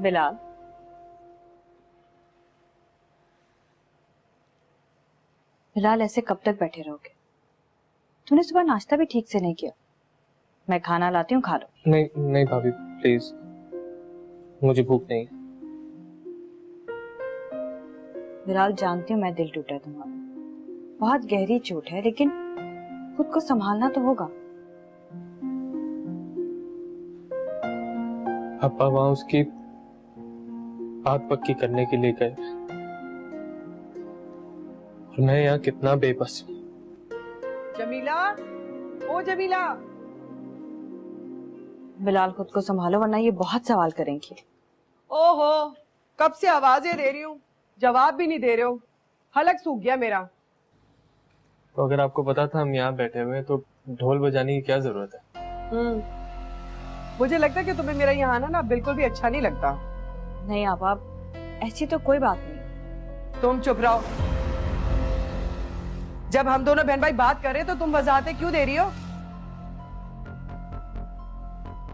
बिलाल, बिलाल ऐसे कब तक बैठे रहोगे? तूने सुबह नाश्ता भी ठीक से नहीं किया। मैं खाना लाती हूँ, खा लो। नहीं नहीं भाभी प्लीज, मुझे भूख नहीं है। बिलाल, जानती हूँ मैं दिल टूटा है तुम्हारा, बहुत गहरी चोट है, लेकिन खुद को संभालना तो होगा। पापा वहां उसकी बात पक्की करने के लिए गए और मैं यहाँ कितना बेबस हूँ। जमीला, ओ जमीला। बिलाल, खुद को संभालो वरना ये बहुत सवाल करेंगी। ओहो, कब से आवाजें दे रही हूँ, जवाब भी नहीं दे रहे हो। हलक सूख गया मेरा। तो अगर आपको पता था हम यहाँ बैठे हुए हैं तो ढोल बजाने की क्या जरूरत है? मुझे लगता है कि तुम्हें मेरा यहाँ आना ना बिल्कुल भी अच्छा नहीं लगता। नहीं आपा, ऐसी तो कोई बात नहीं। तुम चुप रहो। जब हम दोनों बहन भाई बात कर रहे हैं तो तुम वजाहतें क्यों दे रही हो?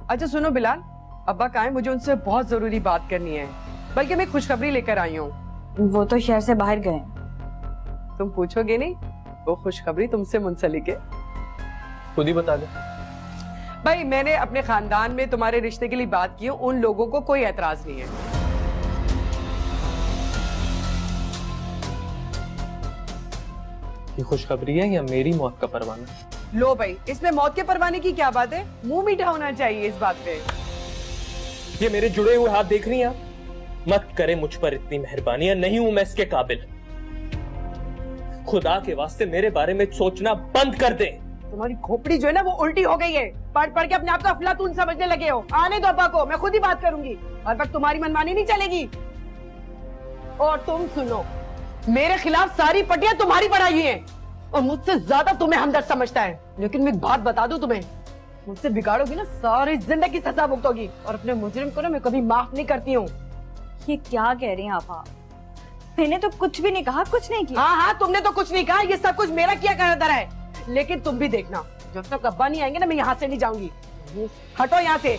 अच्छा सुनो बिलाल, अब्बा कहाँ हैं? मुझे उनसे बहुत जरूरी बात करनी है, बल्कि मैं खुशखबरी लेकर आई हूँ। वो तो शहर से बाहर गए। तुम पूछोगे नहीं, वो खुशखबरी तुमसे मुंसलिक है। खुद ही बता दे। भाई मैंने अपने खानदान में तुम्हारे रिश्ते के लिए बात की, उन लोगों को कोई एतराज नहीं है। ये खुशखबरी है या मेरी मौत का परवाना? लो भाई, इसमें मौत के परवाने की क्या बात है? मुंह मीठा होना चाहिए इस बात पे। ये मेरे जुड़े हुए हाथ देख रही हैं आप? मत करे मुझ पर इतनी मेहरबानी, नहीं हूं मैं इसके काबिल। खुदा के वास्ते मेरे बारे में सोचना बंद कर दे। तुम्हारी खोपड़ी जो है ना वो उल्टी हो गई है। पढ़ पढ़ के अपने आप को अफलातून समझने लगे हो। आने दो अब्बा को, मैं खुद ही बात करूंगी। हर वक्त तुम्हारी मनमानी नहीं चलेगी। और तुम सुनो, मेरे खिलाफ सारी पटियां तुम्हारी पढ़ाई हुई हैं और मुझसे ज्यादा तुम्हें हमदर्द समझता है। लेकिन मैं एक बात बता दूं तुम्हें, मुझसे बिगाड़ोगी ना सारी जिंदगी सजा भुगतोगी। और अपने मुजरिम को ना मैं कभी माफ नहीं करती हूँ। ये क्या कह रही हैं आपा? मैंने तो कुछ भी नहीं कहा, कुछ नहीं किया। हाँ हाँ, तुमने तो कुछ नहीं कहा, ये सब कुछ मेरा किया करता है। लेकिन तुम भी देखना, जब तक अब्बा नहीं आएंगे ना मैं यहाँ से नहीं जाऊंगी। हटो यहाँ से।